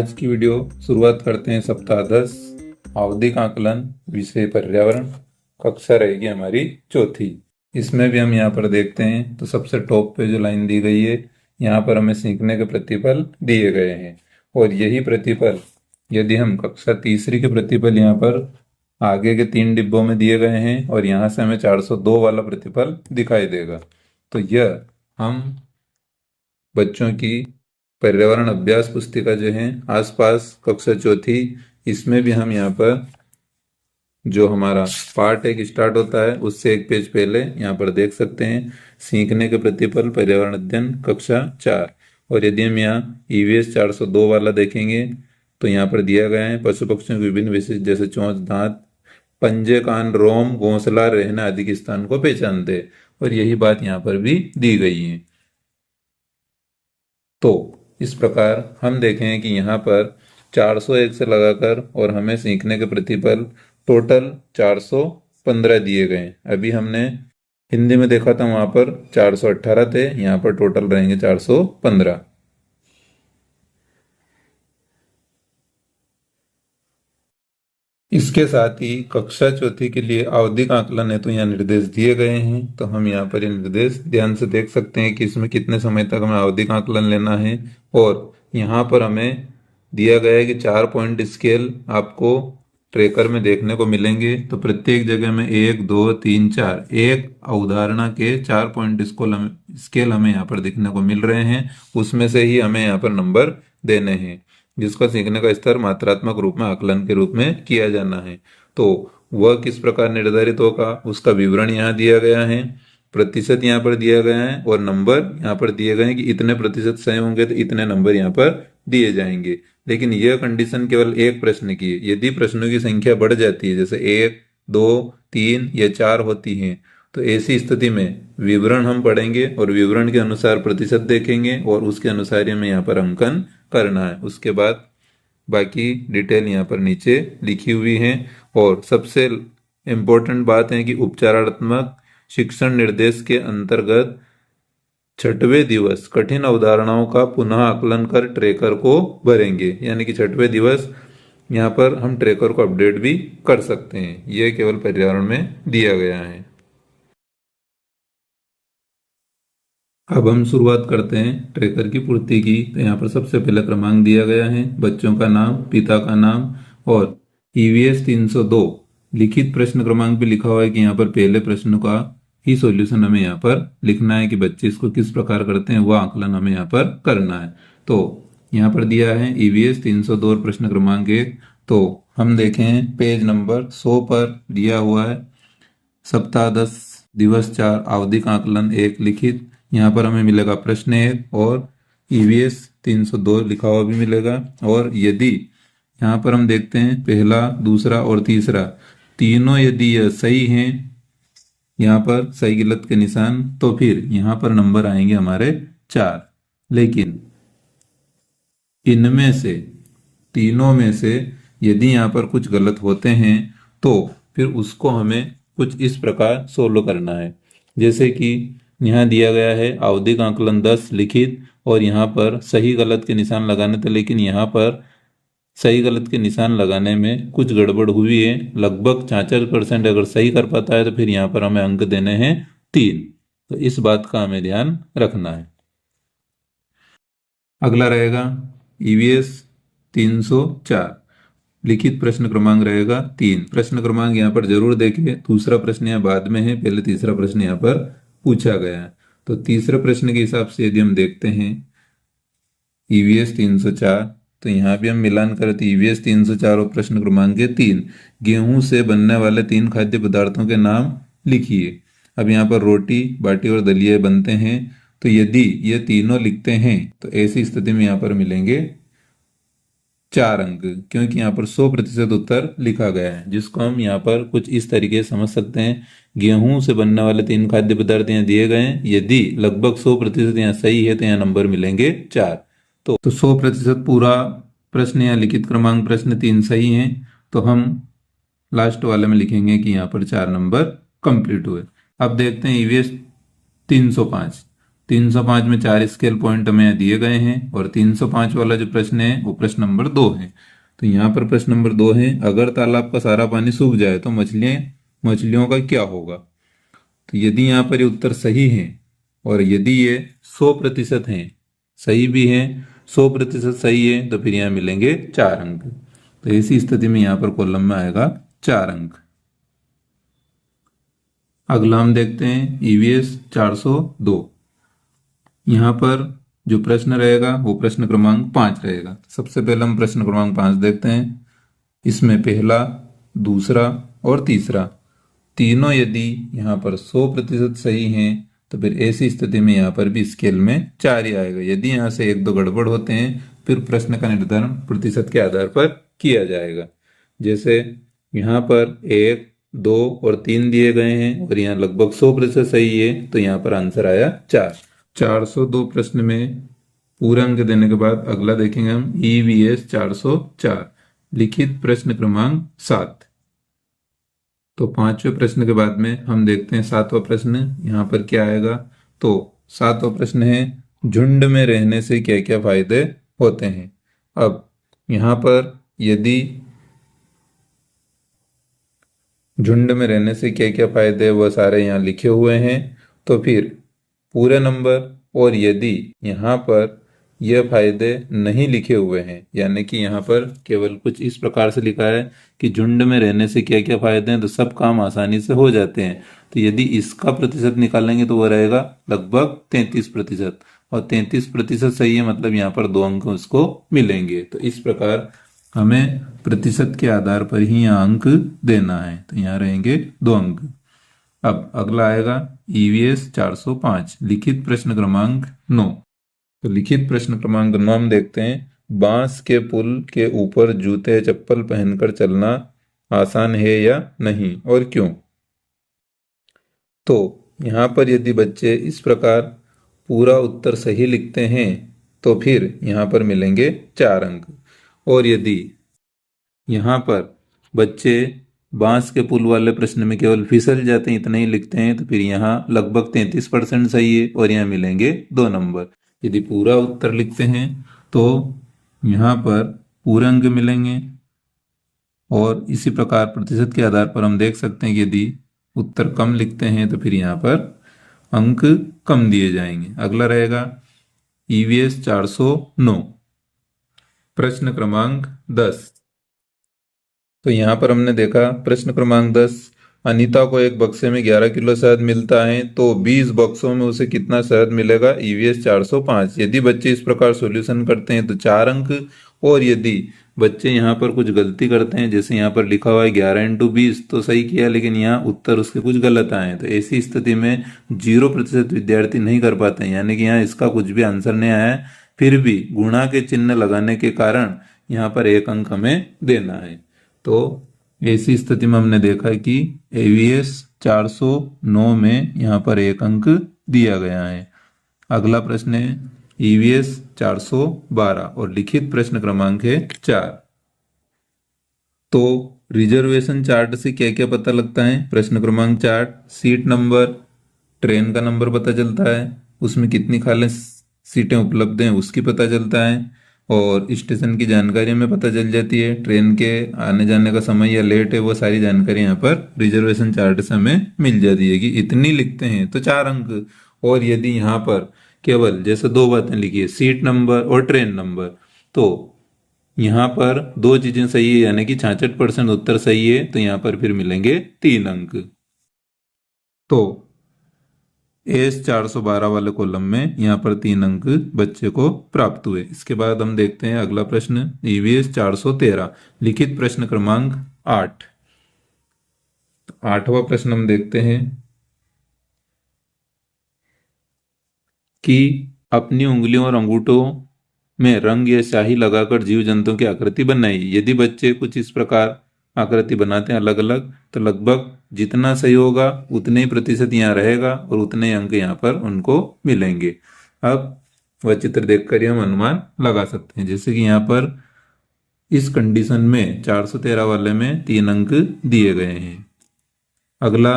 आज की वीडियो शुरुआत करते हैं सप्ताह 10 आवधिक आकलन विषय पर्यावरण। कक्षा रहेगी हमारी चौथी। इसमें भी हम यहाँ पर देखते हैं तो सबसे टॉप पे जो लाइन दी गई है यहाँ पर हमें सीखने के प्रतिफल दिए गए हैं और यही प्रतिफल यदि हम कक्षा तीसरी के प्रतिफल यहाँ पर आगे के 3 डिब्बों में दिए गए हैं और यहाँ से हमें 402 वाला प्रतिफल दिखाई देगा। तो यह हम बच्चों की पर्यावरण अभ्यास पुस्तिका जो है आसपास कक्षा चौथी, इसमें भी हम यहाँ पर जो हमारा पार्ट एक स्टार्ट होता है उससे एक पेज पहले यहाँ पर देख सकते हैं सीखने के प्रतिफल पर्यावरण अध्ययन कक्षा 4। और यदि हम यहाँ ईवीएस 402 वाला देखेंगे तो यहाँ पर दिया गया है पशु पक्षियों के विभिन्न विशेष जैसे चोंच, दांत, पंजे, कान, रोम, घोंसला, रहना आदि के स्थान को पहचानते हैं और यही बात यहाँ पर भी दी गई है। तो इस प्रकार हम देखें कि यहाँ पर 401 से लगाकर और हमें सीखने के प्रतिफल टोटल 415 दिए गए। अभी हमने हिंदी में देखा था वहाँ पर 418 थे, यहाँ पर टोटल रहेंगे 415। इसके साथ ही कक्षा चौथी के लिए आवधिक आकलन है तो यहाँ निर्देश दिए गए हैं। तो हम यहाँ पर ये निर्देश ध्यान से देख सकते हैं कि इसमें कितने समय तक हमें आवधिक आकलन लेना है। और यहाँ पर हमें दिया गया है कि 4 पॉइंट स्केल आपको ट्रैकर में देखने को मिलेंगे। तो प्रत्येक जगह में 1, 2, 3, 4 एक अवधारणा के 4 पॉइंट स्केल हमें यहाँ पर दिखने को मिल रहे हैं। उसमें से ही हमें यहाँ पर नंबर देने हैं जिसका सीखने का स्तर मात्रात्मक रूप में आकलन के रूप में किया जाना है। तो वह किस प्रकार निर्धारित होगा उसका विवरण यहाँ दिया गया है, प्रतिशत यहाँ पर दिया गया है और नंबर यहाँ पर दिए गए हैं कि इतने प्रतिशत सही होंगे तो इतने नंबर यहाँ पर दिए जाएंगे। लेकिन यह कंडीशन केवल एक प्रश्न की है। यदि प्रश्नों की संख्या बढ़ जाती है जैसे 1, 2, 3 या 4 होती है तो ऐसी स्थिति में विवरण हम पढ़ेंगे और विवरण के अनुसार प्रतिशत देखेंगे और उसके अनुसार हमें यहाँ पर अंकन करना है। उसके बाद बाकी डिटेल यहाँ पर नीचे लिखी हुई है। और सबसे इम्पोर्टेंट बात है कि उपचारात्मक शिक्षण निर्देश के अंतर्गत 6वें दिवस कठिन अवधारणाओं का पुनः आकलन कर ट्रैकर को भरेंगे। यानी कि 6वें दिवस यहाँ पर हम ट्रैकर को अपडेट भी कर सकते हैं। यह केवल पर्यावरण में दिया गया है। अब हम शुरुआत करते हैं ट्रैकर की पूर्ति की। तो यहाँ पर सबसे पहले क्रमांक दिया गया है, बच्चों का नाम, पिता का नाम और ईवीएस 302 लिखित प्रश्न क्रमांक भी लिखा हुआ है कि यहाँ पर पहले प्रश्न का ही सॉल्यूशन हमें यहाँ पर लिखना है कि बच्चे इसको किस प्रकार करते हैं वह आकलन हमें यहाँ पर करना है। तो यहाँ पर दिया है ईवीएस 302 और प्रश्न क्रमांक 1। तो हम देखें पेज नंबर 100 पर दिया हुआ है सप्ताह 10 दिवस 4 आवधिक आकलन 1 लिखित। यहाँ पर हमें मिलेगा प्रश्न 1 और ईवीएस 302 लिखा हुआ भी मिलेगा। और यदि यहाँ पर हम देखते हैं पहला, दूसरा और तीसरा तीनों यदि यह सही हैं, यहाँ पर सही गलत के निशान, तो फिर यहाँ पर नंबर आएंगे हमारे 4। लेकिन इनमें से तीनों में से यदि यहाँ पर कुछ गलत होते हैं तो फिर उसको हमें कुछ इस प्रकार सोल्व करना है। जैसे कि यहाँ दिया गया है आवधिक आकलन 10 लिखित और यहाँ पर सही गलत के निशान लगाने थे, लेकिन यहाँ पर सही गलत के निशान लगाने में कुछ गड़बड़ हुई है। लगभग 66% अगर सही कर पाता है तो फिर यहाँ पर हमें अंक देने हैं 3। तो इस बात का हमें ध्यान रखना है। अगला रहेगा ईवीएस 304 लिखित प्रश्न क्रमांक रहेगा 3। प्रश्न क्रमांक यहाँ पर जरूर देखें, दूसरा प्रश्न यहाँ बाद में है, पहले तीसरा प्रश्न यहाँ पर पूछा गया है। तो तीसरे प्रश्न के हिसाब से यदि हम देखते हैं ईवीएस 304 तो यहाँ भी हम मिलान करें तो ईवीएस 304 और प्रश्न क्रमांक 3 गेहूं से बनने वाले 3 खाद्य पदार्थों के नाम लिखिए। अब यहाँ पर रोटी, बाटी और दलिया बनते हैं। तो यदि ये तीनों लिखते हैं तो ऐसी स्थिति में यहाँ पर मिलेंगे 4 अंक, क्योंकि यहाँ पर 100% उत्तर लिखा गया है, जिसको हम यहाँ पर कुछ इस तरीके से समझ सकते हैं। गेहूं से बनने वाले 3 खाद्य पदार्थ यहाँ दिए गए हैं, यदि लगभग 100% यहाँ सही है तो यहाँ नंबर मिलेंगे 4। तो 100% पूरा प्रश्न या लिखित क्रमांक प्रश्न 3 सही है तो हम लास्ट वाले में लिखेंगे कि यहाँ पर 4 नंबर कंप्लीट हुए। अब देखते हैं ईवीएस 305। 305 में 4 स्केल पॉइंट हमें दिए गए हैं और 305 वाला जो प्रश्न है वो प्रश्न नंबर 2 है। तो यहाँ पर प्रश्न नंबर 2 है, अगर तालाब का सारा पानी सूख जाए तो मछलियों का क्या होगा। तो यदि यहाँ पर ये उत्तर सही है और यदि ये 100% है, सही भी है, 100% सही है, तो फिर यहाँ मिलेंगे 4 अंक। तो ऐसी स्थिति में यहाँ पर कॉलम में आएगा 4 अंक। अगला हम देखते हैं ईवीएस 402। यहाँ पर जो प्रश्न रहेगा वो प्रश्न क्रमांक 5 रहेगा। सबसे पहले हम प्रश्न क्रमांक 5 देखते हैं। इसमें पहला, दूसरा और तीसरा तीनों यदि यहाँ पर 100% सही हैं तो फिर ऐसी स्थिति में यहाँ पर भी स्केल में 4 ही आएगा। यदि यहाँ से 1-2 गड़बड़ होते हैं फिर प्रश्न का निर्धारण प्रतिशत के आधार पर किया जाएगा। जैसे यहाँ पर 1, 2 और 3 दिए गए हैं और यहाँ लगभग 100% सही है, तो यहाँ पर आंसर आया 4। 402 प्रश्न में पूरा अंक देने के बाद अगला देखेंगे हम ईवीएस 404 लिखित प्रश्न क्रमांक 7। तो 5वें प्रश्न के बाद में हम देखते हैं 7वां प्रश्न। यहाँ पर क्या आएगा, तो 7वां प्रश्न है झुंड में रहने से क्या क्या फायदे होते हैं। अब यहाँ पर यदि झुंड में रहने से क्या क्या फायदे वह सारे यहाँ लिखे हुए हैं, तो फिर पूरे नंबर, और यदि यहाँ पर यह फायदे नहीं लिखे हुए हैं, यानी कि यहाँ पर केवल कुछ इस प्रकार से लिखा है कि झुंड में रहने से क्या क्या फायदे हैं, तो सब काम आसानी से हो जाते हैं। तो यदि इसका प्रतिशत निकालेंगे तो वह रहेगा लगभग 33%, और 33% सही है, मतलब यहाँ पर 2 अंक उसको मिलेंगे। तो इस प्रकार हमें प्रतिशत के आधार पर ही यहाँ अंक देना है, तो यहाँ रहेंगे 2 अंक। अब अगला आएगा ईवीएस 405 लिखित प्रश्न क्रमांक 9। तो लिखित प्रश्न क्रमांक 9 हम देखते हैं, बांस के पुल के ऊपर जूते चप्पल पहनकर चलना आसान है या नहीं और क्यों। तो यहाँ पर यदि बच्चे इस प्रकार पूरा उत्तर सही लिखते हैं तो फिर यहाँ पर मिलेंगे 4 अंक, और यदि यहाँ पर बच्चे बांस के पुल वाले प्रश्न में केवल फिसल जाते हैं, इतना ही लिखते हैं, तो फिर यहाँ लगभग 33% सही है और यहाँ मिलेंगे 2 नंबर। यदि पूरा उत्तर लिखते हैं तो यहाँ पर पूरे अंक मिलेंगे, और इसी प्रकार प्रतिशत के आधार पर हम देख सकते हैं कि यदि उत्तर कम लिखते हैं तो फिर यहाँ पर अंक कम दिए जाएंगे। अगला रहेगा ईवीएस 409 प्रश्न क्रमांक 10। तो यहाँ पर हमने देखा प्रश्न क्रमांक 10, अनीता को एक बक्से में 11 किलो शहद मिलता है तो 20 बक्सों में उसे कितना शहद मिलेगा। ईवीएस 405। यदि बच्चे इस प्रकार सॉल्यूशन करते हैं तो 4 अंक, और यदि बच्चे यहाँ पर कुछ गलती करते हैं, जैसे यहाँ पर लिखा हुआ है 11 × 20 तो सही किया, लेकिन यहाँ उत्तर उसके कुछ गलत आए, तो ऐसी स्थिति में 0% विद्यार्थी नहीं कर पाते हैं, यानी कि यहाँ इसका कुछ भी आंसर नहीं आया है। फिर भी गुणा के चिन्ह लगाने के कारण यहाँ पर 1 अंक हमें देना है। तो ऐसी स्थिति में हमने देखा कि ईवीएस 409 में यहाँ पर 1 अंक दिया गया है। अगला प्रश्न है ईवीएस 412 और लिखित प्रश्न क्रमांक है 4। तो रिजर्वेशन चार्ट से क्या क्या पता लगता है। प्रश्न क्रमांक 4, सीट नंबर, ट्रेन का नंबर पता चलता है, उसमें कितनी खाली सीटें उपलब्ध हैं उसकी पता चलता है, और स्टेशन की जानकारी हमें पता चल जाती है, ट्रेन के आने जाने का समय या लेट है वो सारी जानकारी यहाँ पर रिजर्वेशन चार्ट से हमें मिल जाती है कि इतनी लिखते हैं तो 4 अंक। और यदि यहाँ पर केवल जैसे 2 बातें लिखी है, सीट नंबर और ट्रेन नंबर, तो यहाँ पर 2 चीजें सही है, यानी कि 66% उत्तर सही है, तो यहाँ पर फिर मिलेंगे 3 अंक। तो एस 412 वाले कॉलम में यहाँ पर 3 अंक बच्चे को प्राप्त हुए। इसके बाद हम देखते हैं अगला प्रश्न ईवीएस 413 लिखित प्रश्न क्रमांक 8। 8वां प्रश्न हम देखते हैं कि अपनी उंगलियों और अंगूठों में रंग या स्याही लगाकर जीव जंतुओं की आकृति बनाई। यदि बच्चे कुछ इस प्रकार आकृति बनाते हैं अलग अलग, तो लगभग जितना सही होगा उतने ही प्रतिशत यहाँ रहेगा और उतने ही अंक यहाँ पर उनको मिलेंगे। अब वह चित्र देखकर ही हम अनुमान लगा सकते हैं, जैसे कि यहाँ पर इस कंडीशन में 413 वाले में 3 अंक दिए गए हैं। अगला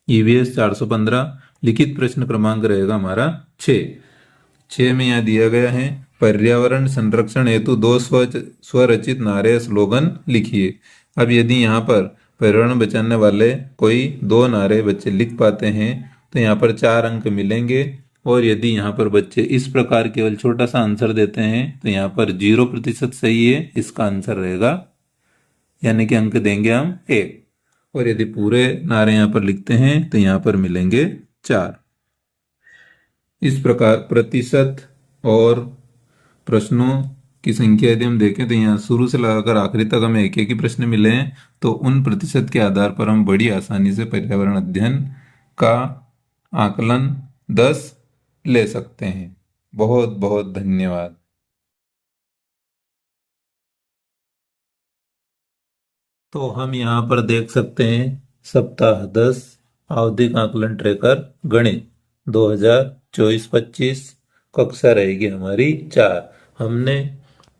ईवीएस 415 लिखित प्रश्न क्रमांक रहेगा हमारा 6 में यहाँ दिया गया है पर्यावरण संरक्षण हेतु 2 स्वरचित नारे स्लोगन लिखिए। अब यदि यहाँ पर पर्यावरण बचाने वाले कोई 2 नारे बच्चे लिख पाते हैं तो यहाँ पर 4 अंक मिलेंगे, और यदि यहाँ पर बच्चे इस प्रकार केवल छोटा सा आंसर देते हैं तो यहाँ पर 0% सही है, इसका आंसर रहेगा, यानी कि अंक देंगे हम 1। और यदि पूरे नारे यहाँ पर लिखते हैं तो यहाँ पर मिलेंगे 4। इस प्रकार प्रतिशत और प्रश्नों की संख्या यदि हम देखें तो यहाँ शुरू से लगाकर आखिरी तक हमें एक एक ही प्रश्न मिले हैं, तो उन प्रतिशत के आधार पर हम बड़ी आसानी से पर्यावरण अध्ययन का आकलन 10 ले सकते हैं। बहुत बहुत धन्यवाद। तो हम यहाँ पर देख सकते हैं सप्ताह 10 आवधिक आकलन ट्रेकर गणित 2024-25 कक्षा रहेगी हमारी 4। हमने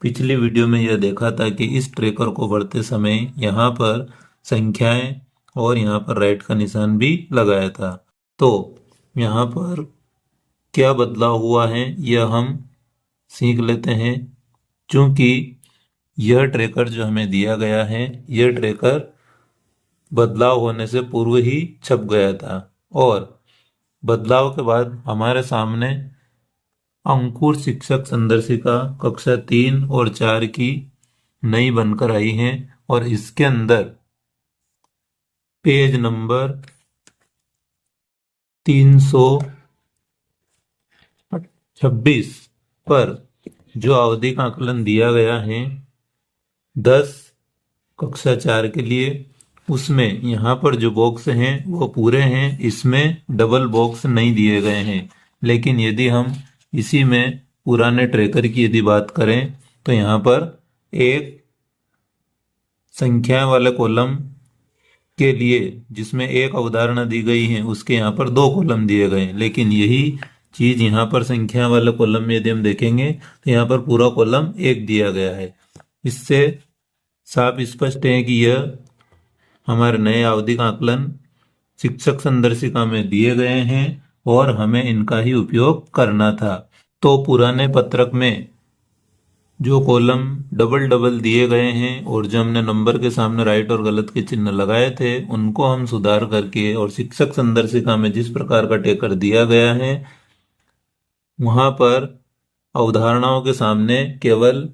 पिछली वीडियो में यह देखा था कि इस ट्रेकर को भरते समय यहाँ पर संख्याएं और यहाँ पर राइट का निशान भी लगाया था। तो यहाँ पर क्या बदलाव हुआ है यह हम सीख लेते हैं। क्योंकि यह ट्रेकर जो हमें दिया गया है, यह ट्रेकर बदलाव होने से पूर्व ही छप गया था, और बदलाव के बाद हमारे सामने अंकुर शिक्षक संदर्शिका कक्षा 3 और 4 की नई बनकर आई है, और इसके अंदर पेज नंबर 326 पर जो आवधिक आकलन दिया गया है 10 कक्षा 4 के लिए, उसमें यहाँ पर जो बॉक्स हैं वो पूरे हैं, इसमें डबल बॉक्स नहीं दिए गए हैं। लेकिन यदि हम इसी में पुराने ट्रेकर की यदि बात करें तो यहाँ पर एक संख्या वाले कॉलम के लिए जिसमें एक अवधारणा दी गई है उसके यहाँ पर 2 कॉलम दिए गए हैं। लेकिन यही चीज यहाँ पर संख्या वाले कॉलम में यदि हम देखेंगे तो यहाँ पर पूरा कॉलम 1 दिया गया है। इससे साफ स्पष्ट है कि यह हमारे नए आवधिक आकलन शिक्षक संदर्शिका में दिए गए हैं और हमें इनका ही उपयोग करना था। तो पुराने पत्रक में जो कॉलम डबल डबल दिए गए हैं और जो हमने नंबर के सामने राइट और गलत के चिन्ह लगाए थे उनको हम सुधार करके, और शिक्षक संदर्शिका में जिस प्रकार का टेकर दिया गया है वहां पर अवधारणाओं के सामने केवल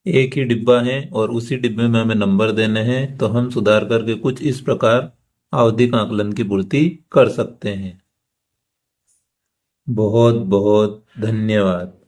एक ही डिब्बा है और उसी डिब्बे में हमें नंबर देने हैं, तो हम सुधार करके कुछ इस प्रकार आवधिक आकलन की पूर्ति कर सकते हैं। बहुत बहुत धन्यवाद।